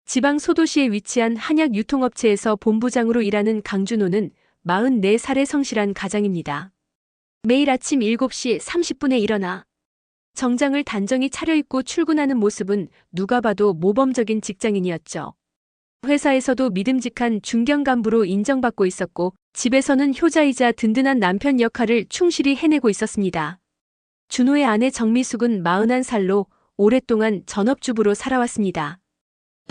지방 소도시에 위치한 한약 유통업체에서 본부장으로 일하는 강준호는 44살의 성실한 가장입니다. 매일 아침 7시 30분에 일어나 정장을 단정히 차려입고 출근하는 모습은 누가 봐도 모범적인 직장인이었죠. 회사에서도 믿음직한 중견 간부로 인정받고 있었고 집에서는 효자이자 든든한 남편 역할을 충실히 해내고 있었습니다. 준호의 아내 정미숙은 41살로 오랫동안 전업주부로 살아왔습니다.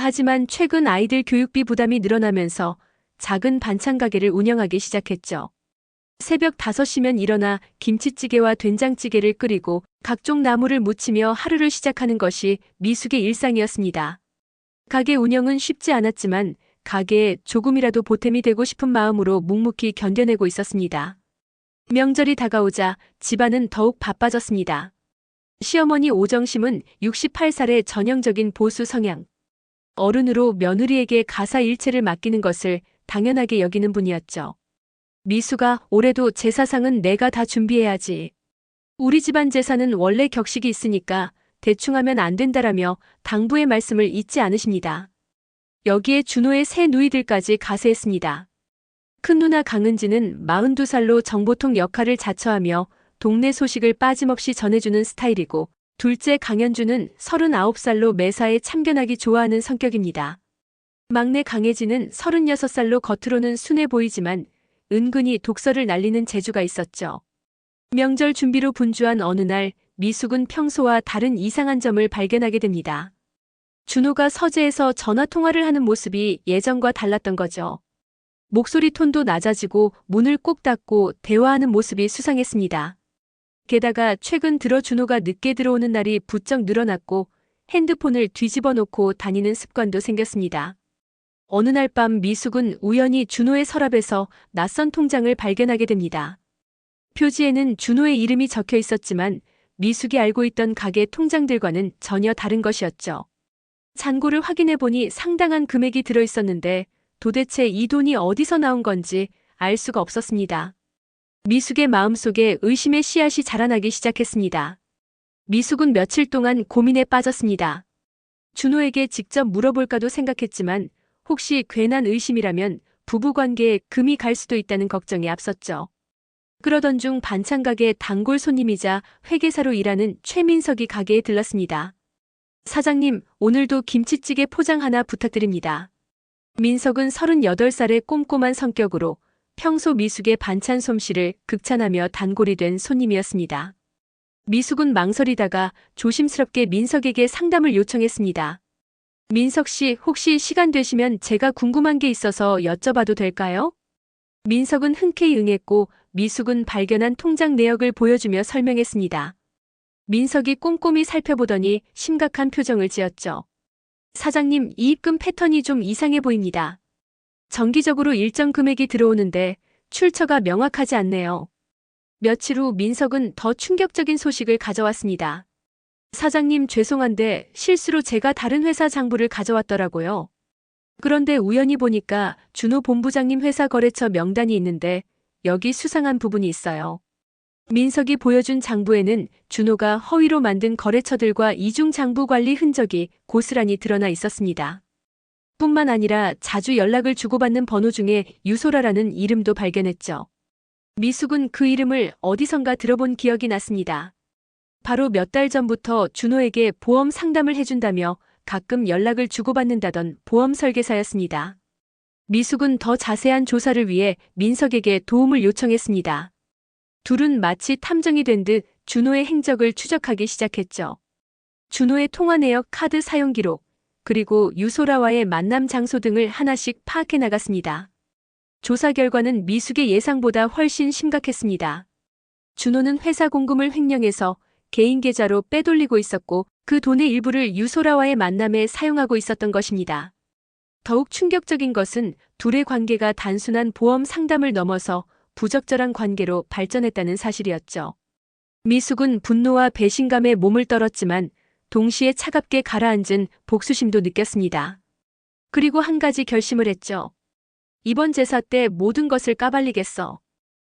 하지만 최근 아이들 교육비 부담이 늘어나면서 작은 반찬 가게를 운영하기 시작했죠. 새벽 5시면 일어나 김치찌개와 된장찌개를 끓이고 각종 나물을 무치며 하루를 시작하는 것이 미숙의 일상이었습니다. 가게 운영은 쉽지 않았지만 가게에 조금이라도 보탬이 되고 싶은 마음으로 묵묵히 견뎌내고 있었습니다. 명절이 다가오자 집안은 더욱 바빠졌습니다. 시어머니 오정심은 68살의 전형적인 보수 성향. 어른으로 며느리에게 가사 일체를 맡기는 것을 당연하게 여기는 분이었죠. 미수가 올해도 제사상은 내가 다 준비해야지. 우리 집안 제사는 원래 격식이 있으니까 대충 하면 안 된다라며 당부의 말씀을 잊지 않으십니다. 여기에 준호의 새 누이들까지 가세했습니다. 큰 누나 강은지는 42살로 정보통 역할을 자처하며 동네 소식을 빠짐없이 전해주는 스타일이고 둘째 강현주는 39살로 매사에 참견하기 좋아하는 성격입니다. 막내 강혜진은 36살로 겉으로는 순해 보이지만 은근히 독설을 날리는 재주가 있었죠. 명절 준비로 분주한 어느 날 미숙은 평소와 다른 이상한 점을 발견하게 됩니다. 준호가 서재에서 전화통화를 하는 모습이 예전과 달랐던 거죠. 목소리 톤도 낮아지고 문을 꼭 닫고 대화하는 모습이 수상했습니다. 게다가 최근 들어 준호가 늦게 들어오는 날이 부쩍 늘어났고 핸드폰을 뒤집어 놓고 다니는 습관도 생겼습니다. 어느 날 밤 미숙은 우연히 준호의 서랍에서 낯선 통장을 발견하게 됩니다. 표지에는 준호의 이름이 적혀 있었지만 미숙이 알고 있던 가게 통장들과는 전혀 다른 것이었죠. 잔고를 확인해 보니 상당한 금액이 들어 있었는데 도대체 이 돈이 어디서 나온 건지 알 수가 없었습니다. 미숙의 마음속에 의심의 씨앗이 자라나기 시작했습니다. 미숙은 며칠 동안 고민에 빠졌습니다. 준호에게 직접 물어볼까도 생각했지만 혹시 괜한 의심이라면 부부관계에 금이 갈 수도 있다는 걱정이 앞섰죠. 그러던 중 반찬 가게 단골 손님이자 회계사로 일하는 최민석이 가게에 들렀습니다. 사장님, 오늘도 김치찌개 포장 하나 부탁드립니다. 민석은 38살의 꼼꼼한 성격으로 평소 미숙의 반찬 솜씨를 극찬하며 단골이 된 손님이었습니다. 미숙은 망설이다가 조심스럽게 민석에게 상담을 요청했습니다. 민석 씨, 혹시 시간 되시면 제가 궁금한 게 있어서 여쭤봐도 될까요? 민석은 흔쾌히 응했고 미숙은 발견한 통장 내역을 보여주며 설명했습니다. 민석이 꼼꼼히 살펴보더니 심각한 표정을 지었죠. 사장님, 이입금 패턴이 좀 이상해 보입니다. 정기적으로 일정 금액이 들어오는데 출처가 명확하지 않네요. 며칠 후 민석은 더 충격적인 소식을 가져왔습니다. 사장님, 죄송한데 실수로 제가 다른 회사 장부를 가져왔더라고요. 그런데 우연히 보니까 준호 본부장님 회사 거래처 명단이 있는데 여기 수상한 부분이 있어요. 민석이 보여준 장부에는 준호가 허위로 만든 거래처들과 이중 장부 관리 흔적이 고스란히 드러나 있었습니다. 뿐만 아니라 자주 연락을 주고받는 번호 중에 유소라라는 이름도 발견했죠. 미숙은 그 이름을 어디선가 들어본 기억이 났습니다. 바로 몇 달 전부터 준호에게 보험 상담을 해준다며 가끔 연락을 주고받는다던 보험 설계사였습니다. 미숙은 더 자세한 조사를 위해 민석에게 도움을 요청했습니다. 둘은 마치 탐정이 된 듯 준호의 행적을 추적하기 시작했죠. 준호의 통화 내역, 카드 사용 기록, 그리고 유소라와의 만남 장소 등을 하나씩 파악해 나갔습니다. 조사 결과는 미숙의 예상보다 훨씬 심각했습니다. 준호는 회사 공금을 횡령해서 개인 계좌로 빼돌리고 있었고 그 돈의 일부를 유소라와의 만남에 사용하고 있었던 것입니다. 더욱 충격적인 것은 둘의 관계가 단순한 보험 상담을 넘어서 부적절한 관계로 발전했다는 사실이었죠. 미숙은 분노와 배신감에 몸을 떨었지만 동시에 차갑게 가라앉은 복수심도 느꼈습니다. 그리고 한 가지 결심을 했죠. 이번 제사 때 모든 것을 까발리겠어.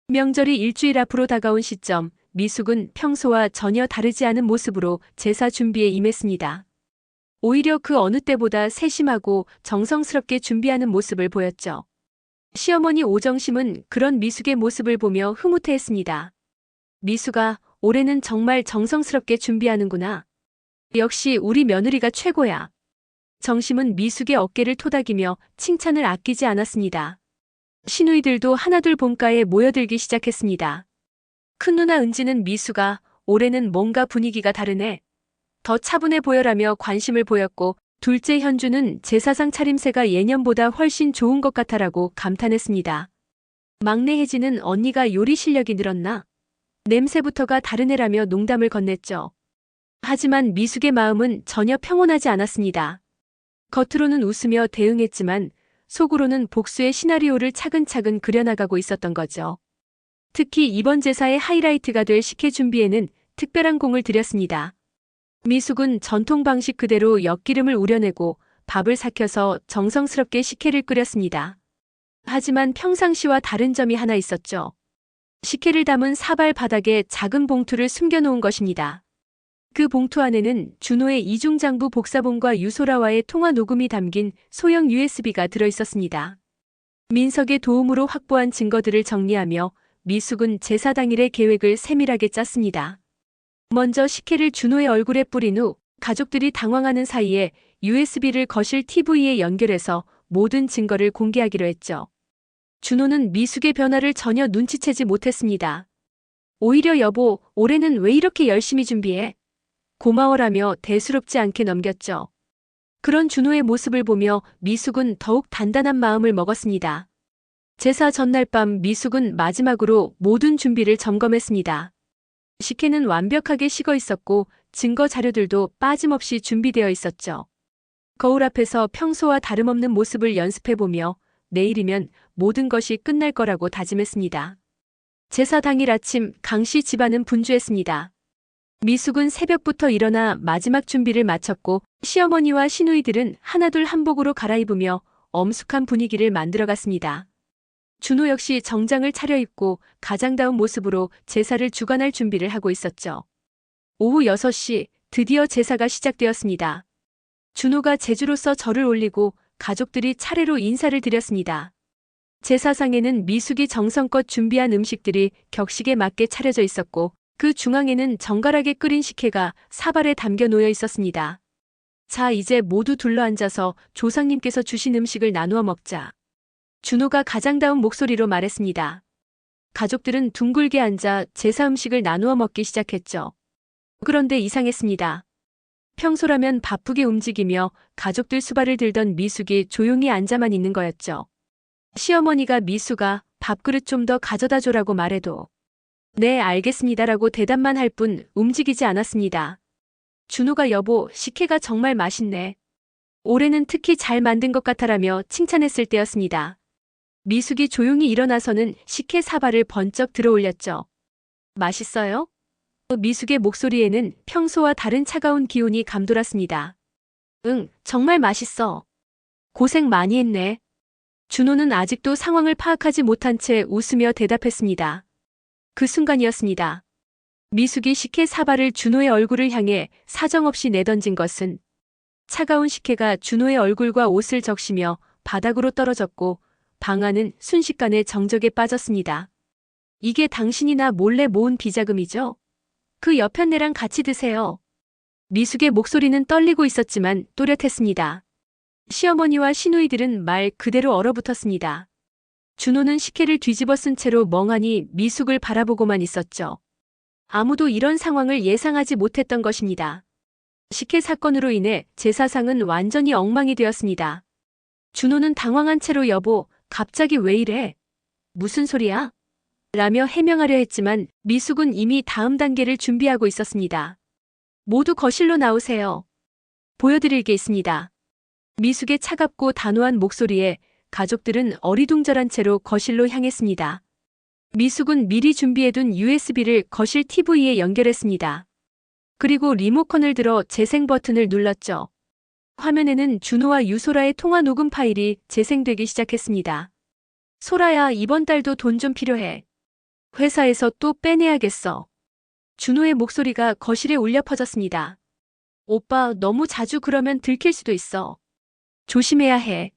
명절이 일주일 앞으로 다가온 시점, 미숙은 평소와 전혀 다르지 않은 모습으로 제사 준비에 임했습니다. 오히려 그 어느 때보다 세심하고 정성스럽게 준비하는 모습을 보였죠. 시어머니 오정심은 그런 미숙의 모습을 보며 흐뭇해했습니다. 미숙아, 올해는 정말 정성스럽게 준비하는구나. 역시 우리 며느리가 최고야. 정심은 미숙의 어깨를 토닥이며 칭찬을 아끼지 않았습니다. 시누이들도 하나둘 본가에 모여들기 시작했습니다. 큰누나 은지는 미숙아, 올해는 뭔가 분위기가 다르네. 더 차분해 보여라며 관심을 보였고, 둘째 현주는 제사상 차림새가 예년보다 훨씬 좋은 것 같아라고 감탄했습니다. 막내 혜지는 언니가 요리 실력이 늘었나? 냄새부터가 다르네라며 농담을 건넸죠. 하지만 미숙의 마음은 전혀 평온하지 않았습니다. 겉으로는 웃으며 대응했지만 속으로는 복수의 시나리오를 차근차근 그려나가고 있었던 거죠. 특히 이번 제사의 하이라이트가 될 식혜 준비에는 특별한 공을 들였습니다. 미숙은 전통 방식 그대로 엿기름을 우려내고 밥을 삭혀서 정성스럽게 식혜를 끓였습니다. 하지만 평상시와 다른 점이 하나 있었죠. 식혜를 담은 사발 바닥에 작은 봉투를 숨겨놓은 것입니다. 그 봉투 안에는 준호의 이중장부 복사본과 유소라와의 통화 녹음이 담긴 소형 USB가 들어있었습니다. 민석의 도움으로 확보한 증거들을 정리하며 미숙은 제사 당일의 계획을 세밀하게 짰습니다. 먼저 식혜를 준호의 얼굴에 뿌린 후 가족들이 당황하는 사이에 USB를 거실 TV에 연결해서 모든 증거를 공개하기로 했죠. 준호는 미숙의 변화를 전혀 눈치채지 못했습니다. 오히려 여보, 올해는 왜 이렇게 열심히 준비해? 고마워라며 대수롭지 않게 넘겼죠. 그런 준호의 모습을 보며 미숙은 더욱 단단한 마음을 먹었습니다. 제사 전날 밤 미숙은 마지막으로 모든 준비를 점검했습니다. 식혜는 완벽하게 식어 있었고 증거 자료들도 빠짐없이 준비되어 있었죠. 거울 앞에서 평소와 다름없는 모습을 연습해보며 내일이면 모든 것이 끝날 거라고 다짐했습니다. 제사 당일 아침 강씨 집안은 분주했습니다. 미숙은 새벽부터 일어나 마지막 준비를 마쳤고 시어머니와 시누이들은 하나둘 한복으로 갈아입으며 엄숙한 분위기를 만들어갔습니다. 준호 역시 정장을 차려입고 가장다운 모습으로 제사를 주관할 준비를 하고 있었죠. 오후 6시 드디어 제사가 시작되었습니다. 준호가 제주로서 절을 올리고 가족들이 차례로 인사를 드렸습니다. 제사상에는 미숙이 정성껏 준비한 음식들이 격식에 맞게 차려져 있었고 그 중앙에는 정갈하게 끓인 식혜가 사발에 담겨 놓여 있었습니다. 자, 이제 모두 둘러앉아서 조상님께서 주신 음식을 나누어 먹자. 준호가 가장다운 목소리로 말했습니다. 가족들은 둥글게 앉아 제사 음식을 나누어 먹기 시작했죠. 그런데 이상했습니다. 평소라면 바쁘게 움직이며 가족들 수발을 들던 미숙이 조용히 앉아만 있는 거였죠. 시어머니가 미숙아, 밥그릇 좀 더 가져다 줘라고 말해도 네, 알겠습니다라고 대답만 할 뿐 움직이지 않았습니다. 준호가 여보, 식혜가 정말 맛있네. 올해는 특히 잘 만든 것 같아라며 칭찬했을 때였습니다. 미숙이 조용히 일어나서는 식혜 사발을 번쩍 들어 올렸죠. 맛있어요? 미숙의 목소리에는 평소와 다른 차가운 기운이 감돌았습니다. 응, 정말 맛있어. 고생 많이 했네. 준호는 아직도 상황을 파악하지 못한 채 웃으며 대답했습니다. 그 순간이었습니다. 미숙이 식혜 사발을 준호의 얼굴을 향해 사정없이 내던진 것은 차가운 식혜가 준호의 얼굴과 옷을 적시며 바닥으로 떨어졌고 방 안은 순식간에 정적에 빠졌습니다. 이게 당신이나 몰래 모은 비자금이죠? 그 여편네랑 같이 드세요. 미숙의 목소리는 떨리고 있었지만 또렷했습니다. 시어머니와 시누이들은 말 그대로 얼어붙었습니다. 준호는 식혜를 뒤집어 쓴 채로 멍하니 미숙을 바라보고만 있었죠. 아무도 이런 상황을 예상하지 못했던 것입니다. 식혜 사건으로 인해 제사상은 완전히 엉망이 되었습니다. 준호는 당황한 채로 여보, 갑자기 왜 이래? 무슨 소리야? 라며 해명하려 했지만 미숙은 이미 다음 단계를 준비하고 있었습니다. 모두 거실로 나오세요. 보여드릴 게 있습니다. 미숙의 차갑고 단호한 목소리에 가족들은 어리둥절한 채로 거실로 향했습니다. 미숙은 미리 준비해둔 USB를 거실 TV에 연결했습니다. 그리고 리모컨을 들어 재생 버튼을 눌렀죠. 화면에는 준호와 유소라의 통화 녹음 파일이 재생되기 시작했습니다. 소라야, 이번 달도 돈 좀 필요해. 회사에서 또 빼내야겠어. 준호의 목소리가 거실에 울려 퍼졌습니다. 오빠, 너무 자주 그러면 들킬 수도 있어. 조심해야 해.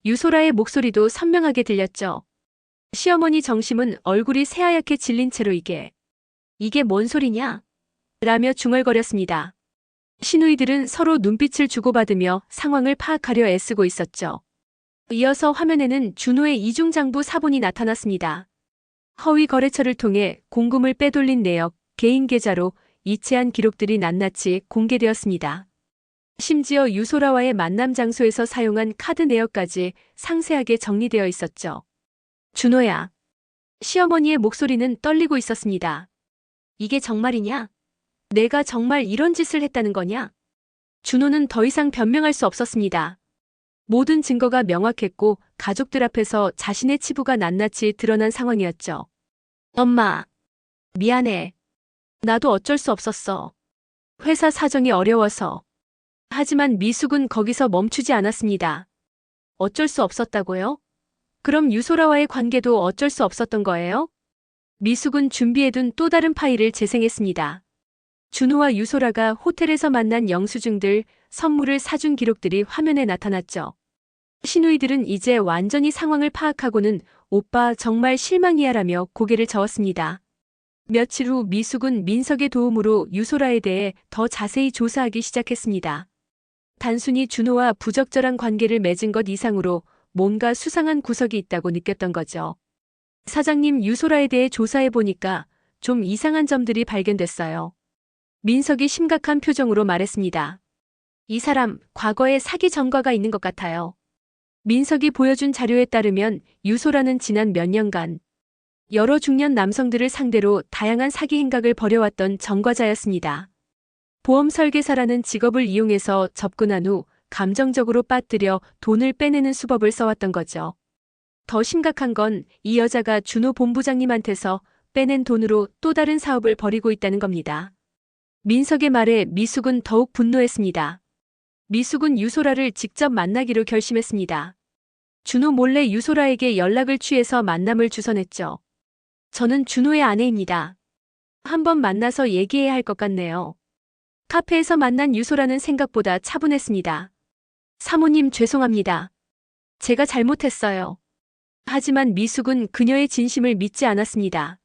유소라의 목소리도 선명하게 들렸죠. 시어머니 정심은 얼굴이 새하얗게 질린 채로 이게 뭔 소리냐? 라며 중얼거렸습니다. 시누이들은 서로 눈빛을 주고받으며 상황을 파악하려 애쓰고 있었죠. 이어서 화면에는 준호의 이중장부 사본이 나타났습니다. 허위 거래처를 통해 공금을 빼돌린 내역, 개인 계좌로 이체한 기록들이 낱낱이 공개되었습니다. 심지어 유소라와의 만남 장소에서 사용한 카드 내역까지 상세하게 정리되어 있었죠. 준호야. 시어머니의 목소리는 떨리고 있었습니다. 이게 정말이냐? 내가 정말 이런 짓을 했다는 거냐? 준호는 더 이상 변명할 수 없었습니다. 모든 증거가 명확했고 가족들 앞에서 자신의 치부가 낱낱이 드러난 상황이었죠. 엄마, 미안해. 나도 어쩔 수 없었어. 회사 사정이 어려워서. 하지만 미숙은 거기서 멈추지 않았습니다. 어쩔 수 없었다고요? 그럼 유소라와의 관계도 어쩔 수 없었던 거예요? 미숙은 준비해둔 또 다른 파일을 재생했습니다. 준호와 유소라가 호텔에서 만난 영수증들, 선물을 사준 기록들이 화면에 나타났죠. 시누이들은 이제 완전히 상황을 파악하고는 오빠 정말 실망이야라며 고개를 저었습니다. 며칠 후 미숙은 민석의 도움으로 유소라에 대해 더 자세히 조사하기 시작했습니다. 단순히 준호와 부적절한 관계를 맺은 것 이상으로 뭔가 수상한 구석이 있다고 느꼈던 거죠. 사장님, 유소라에 대해 조사해보니까 좀 이상한 점들이 발견됐어요. 민석이 심각한 표정으로 말했습니다. 이 사람, 과거에 사기 전과가 있는 것 같아요. 민석이 보여준 자료에 따르면 유소라는 지난 몇 년간 여러 중년 남성들을 상대로 다양한 사기 행각을 벌여왔던 전과자였습니다. 보험 설계사라는 직업을 이용해서 접근한 후 감정적으로 빠뜨려 돈을 빼내는 수법을 써왔던 거죠. 더 심각한 건 이 여자가 준호 본부장님한테서 빼낸 돈으로 또 다른 사업을 벌이고 있다는 겁니다. 민석의 말에 미숙은 더욱 분노했습니다. 미숙은 유소라를 직접 만나기로 결심했습니다. 준호 몰래 유소라에게 연락을 취해서 만남을 주선했죠. 저는 준호의 아내입니다. 한번 만나서 얘기해야 할 것 같네요. 카페에서 만난 유소라는 생각보다 차분했습니다. 사모님, 죄송합니다. 제가 잘못했어요. 하지만 미숙은 그녀의 진심을 믿지 않았습니다.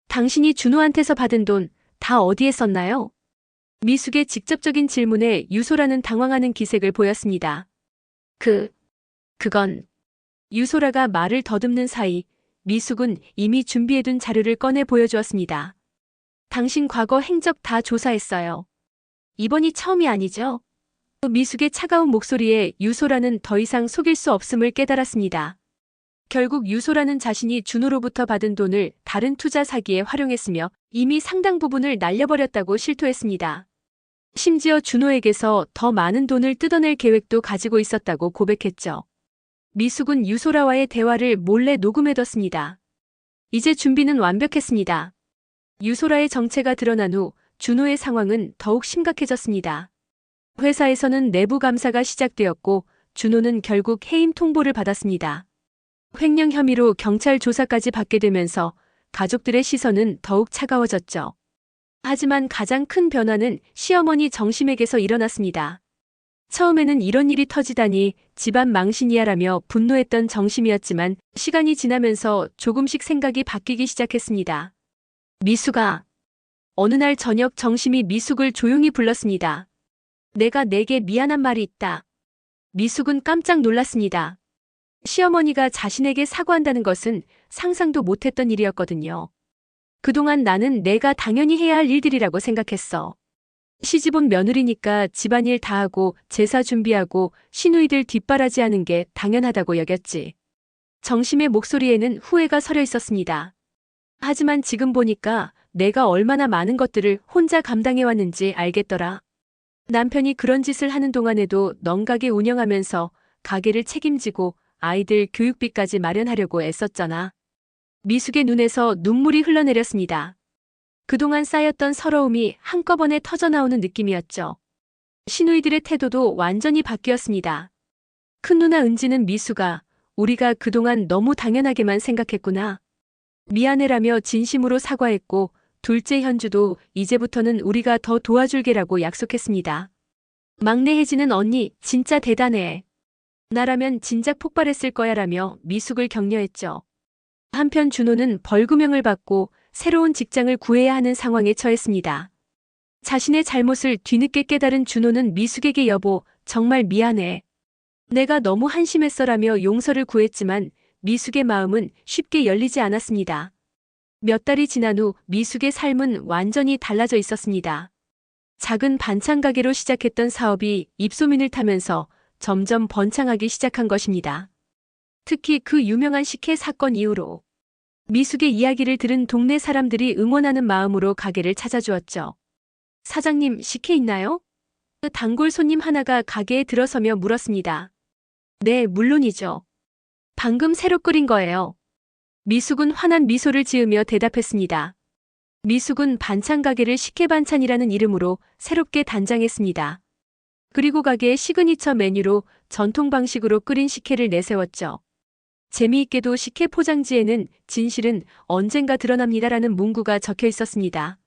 당신이 준호한테서 받은 돈 다 어디에 썼나요? 미숙의 직접적인 질문에 유소라는 당황하는 기색을 보였습니다. 그건... 유소라가 말을 더듬는 사이 미숙은 이미 준비해둔 자료를 꺼내 보여주었습니다. 당신 과거 행적 다 조사했어요. 이번이 처음이 아니죠? 미숙의 차가운 목소리에 유소라는 더 이상 속일 수 없음을 깨달았습니다. 결국 유소라는 자신이 준호로부터 받은 돈을 다른 투자 사기에 활용했으며 이미 상당 부분을 날려버렸다고 실토했습니다. 심지어 준호에게서 더 많은 돈을 뜯어낼 계획도 가지고 있었다고 고백했죠. 미숙은 유소라와의 대화를 몰래 녹음해뒀습니다. 이제 준비는 완벽했습니다. 유소라의 정체가 드러난 후 준호의 상황은 더욱 심각해졌습니다. 회사에서는 내부 감사가 시작되었고 준호는 결국 해임 통보를 받았습니다. 횡령 혐의로 경찰 조사까지 받게 되면서 가족들의 시선은 더욱 차가워졌죠. 하지만 가장 큰 변화는 시어머니 정심에게서 일어났습니다. 처음에는 이런 일이 터지다니 집안 망신이야라며 분노했던 정심이었지만 시간이 지나면서 조금씩 생각이 바뀌기 시작했습니다. 미숙아. 어느 날 저녁 정심이 미숙을 조용히 불렀습니다. 내게 미안한 말이 있다. 미숙은 깜짝 놀랐습니다. 시어머니가 자신에게 사과한다는 것은 상상도 못했던 일이었거든요. 그동안 나는 내가 당연히 해야 할 일들이라고 생각했어. 시집온 며느리니까 집안일 다 하고 제사 준비하고 시누이들 뒷바라지하는 게 당연하다고 여겼지. 정심의 목소리에는 후회가 서려 있었습니다. 하지만 지금 보니까 내가 얼마나 많은 것들을 혼자 감당해왔는지 알겠더라. 남편이 그런 짓을 하는 동안에도 넌가게 운영하면서 가게를 책임지고 아이들 교육비까지 마련하려고 애썼잖아. 미숙의 눈에서 눈물이 흘러내렸습니다. 그동안 쌓였던 서러움이 한꺼번에 터져나오는 느낌이었죠. 시누이들의 태도도 완전히 바뀌었습니다. 큰누나 은지는 미숙아, 우리가 그동안 너무 당연하게만 생각했구나. 미안해라며 진심으로 사과했고 둘째 현주도 이제부터는 우리가 더 도와줄게라고 약속했습니다. 막내 혜진은 언니 진짜 대단해. 나라면 진작 폭발했을 거야 라며 미숙을 격려했죠. 한편 준호는 벌금형을 받고 새로운 직장을 구해야 하는 상황에 처했습니다. 자신의 잘못을 뒤늦게 깨달은 준호는 미숙에게 여보, 정말 미안해. 내가 너무 한심했어라며 용서를 구했지만 미숙의 마음은 쉽게 열리지 않았습니다. 몇 달이 지난 후 미숙의 삶은 완전히 달라져 있었습니다. 작은 반찬 가게로 시작했던 사업이 입소문을 타면서 점점 번창하기 시작한 것입니다. 특히 그 유명한 식혜 사건 이후로 미숙의 이야기를 들은 동네 사람들이 응원하는 마음으로 가게를 찾아주었죠. 사장님, 식혜 있나요? 단골 손님 하나가 가게에 들어서며 물었습니다. 네, 물론이죠. 방금 새로 끓인 거예요. 미숙은 환한 미소를 지으며 대답했습니다. 미숙은 반찬 가게를 식혜반찬이라는 이름으로 새롭게 단장했습니다. 그리고 가게의 시그니처 메뉴로 전통 방식으로 끓인 식혜를 내세웠죠. 재미있게도 식혜 포장지에는 진실은 언젠가 드러납니다라는 문구가 적혀 있었습니다.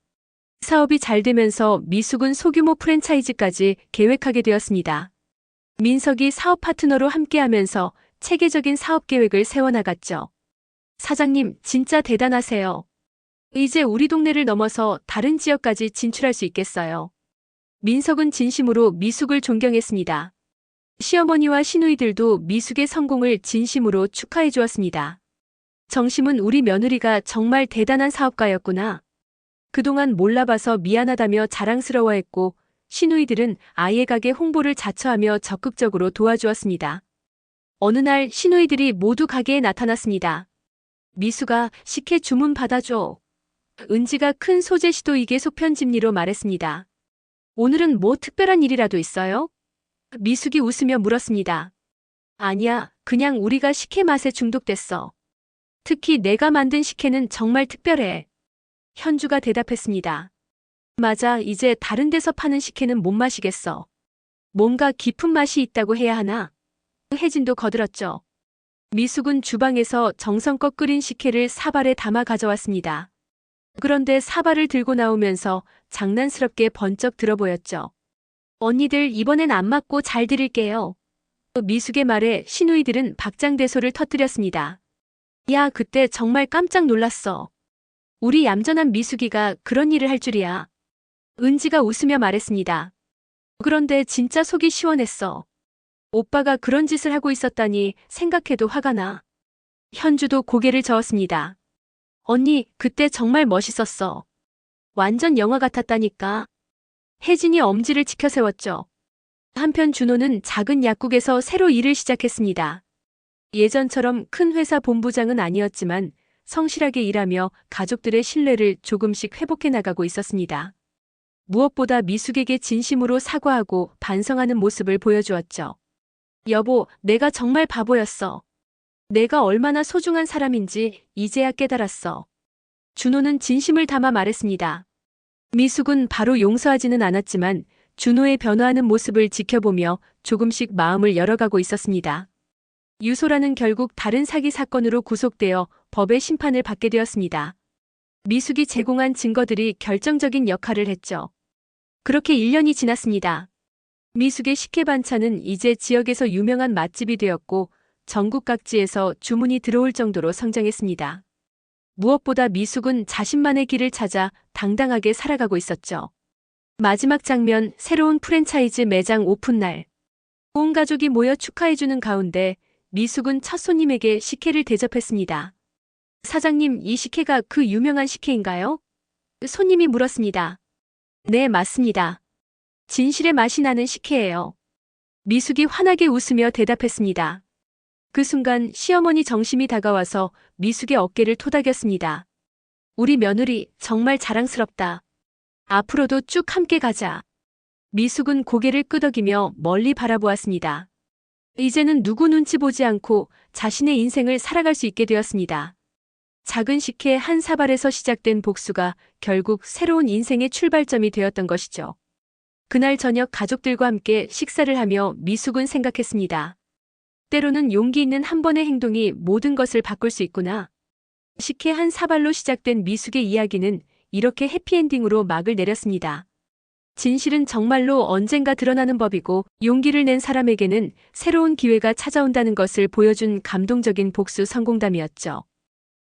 사업이 잘 되면서 미숙은 소규모 프랜차이즈까지 계획하게 되었습니다. 민석이 사업 파트너로 함께하면서 체계적인 사업 계획을 세워나갔죠. 사장님, 진짜 대단하세요. 이제 우리 동네를 넘어서 다른 지역까지 진출할 수 있겠어요. 민석은 진심으로 미숙을 존경했습니다. 시어머니와 시누이들도 미숙의 성공을 진심으로 축하해 주었습니다. 정심은 우리 며느리가 정말 대단한 사업가였구나. 그동안 몰라봐서 미안하다며 자랑스러워했고 시누이들은 아이의 가게 홍보를 자처하며 적극적으로 도와주었습니다. 어느 날 시누이들이 모두 가게에 나타났습니다. 미숙아, 식혜 주문 받아줘. 은지가 큰 소제시도 이게 속편집리로 말했습니다. 오늘은 뭐 특별한 일이라도 있어요? 미숙이 웃으며 물었습니다. 아니야, 그냥 우리가 식혜 맛에 중독됐어. 특히 내가 만든 식혜는 정말 특별해. 현주가 대답했습니다. 맞아, 이제 다른 데서 파는 식혜는 못 마시겠어. 뭔가 깊은 맛이 있다고 해야 하나? 혜진도 거들었죠. 미숙은 주방에서 정성껏 끓인 식혜를 사발에 담아 가져왔습니다. 그런데 사발을 들고 나오면서 장난스럽게 번쩍 들어 보였죠. 언니들 이번엔 안 맞고 잘 드릴게요. 미숙의 말에 시누이들은 박장대소를 터뜨렸습니다. 야, 그때 정말 깜짝 놀랐어. 우리 얌전한 미숙이가 그런 일을 할 줄이야. 은지가 웃으며 말했습니다. 그런데 진짜 속이 시원했어. 오빠가 그런 짓을 하고 있었다니 생각해도 화가 나. 현주도 고개를 저었습니다. 언니, 그때 정말 멋있었어. 완전 영화 같았다니까. 혜진이 엄지를 치켜세웠죠. 한편 준호는 작은 약국에서 새로 일을 시작했습니다. 예전처럼 큰 회사 본부장은 아니었지만 성실하게 일하며 가족들의 신뢰를 조금씩 회복해 나가고 있었습니다. 무엇보다 미숙에게 진심으로 사과하고 반성하는 모습을 보여주었죠. 여보, 내가 정말 바보였어. 내가 얼마나 소중한 사람인지 이제야 깨달았어. 준호는 진심을 담아 말했습니다. 미숙은 바로 용서하지는 않았지만 준호의 변화하는 모습을 지켜보며 조금씩 마음을 열어가고 있었습니다. 유소라는 결국 다른 사기 사건으로 구속되어 법의 심판을 받게 되었습니다. 미숙이 제공한 증거들이 결정적인 역할을 했죠. 그렇게 1년이 지났습니다. 미숙의 식혜 반찬은 이제 지역에서 유명한 맛집이 되었고 전국 각지에서 주문이 들어올 정도로 성장했습니다. 무엇보다 미숙은 자신만의 길을 찾아 당당하게 살아가고 있었죠. 마지막 장면, 새로운 프랜차이즈 매장 오픈 날. 온 가족이 모여 축하해주는 가운데 미숙은 첫 손님에게 식혜를 대접했습니다. 사장님, 이 식혜가 그 유명한 식혜인가요? 손님이 물었습니다. 네, 맞습니다. 진실의 맛이 나는 식혜예요. 미숙이 환하게 웃으며 대답했습니다. 그 순간 시어머니 정심이 다가와서 미숙의 어깨를 토닥였습니다. 우리 며느리 정말 자랑스럽다. 앞으로도 쭉 함께 가자. 미숙은 고개를 끄덕이며 멀리 바라보았습니다. 이제는 누구 눈치 보지 않고 자신의 인생을 살아갈 수 있게 되었습니다. 작은 식혜 한 사발에서 시작된 복수가 결국 새로운 인생의 출발점이 되었던 것이죠. 그날 저녁 가족들과 함께 식사를 하며 미숙은 생각했습니다. 때로는 용기 있는 한 번의 행동이 모든 것을 바꿀 수 있구나. 식혜 한 사발로 시작된 미숙의 이야기는 이렇게 해피엔딩으로 막을 내렸습니다. 진실은 정말로 언젠가 드러나는 법이고 용기를 낸 사람에게는 새로운 기회가 찾아온다는 것을 보여준 감동적인 복수 성공담이었죠.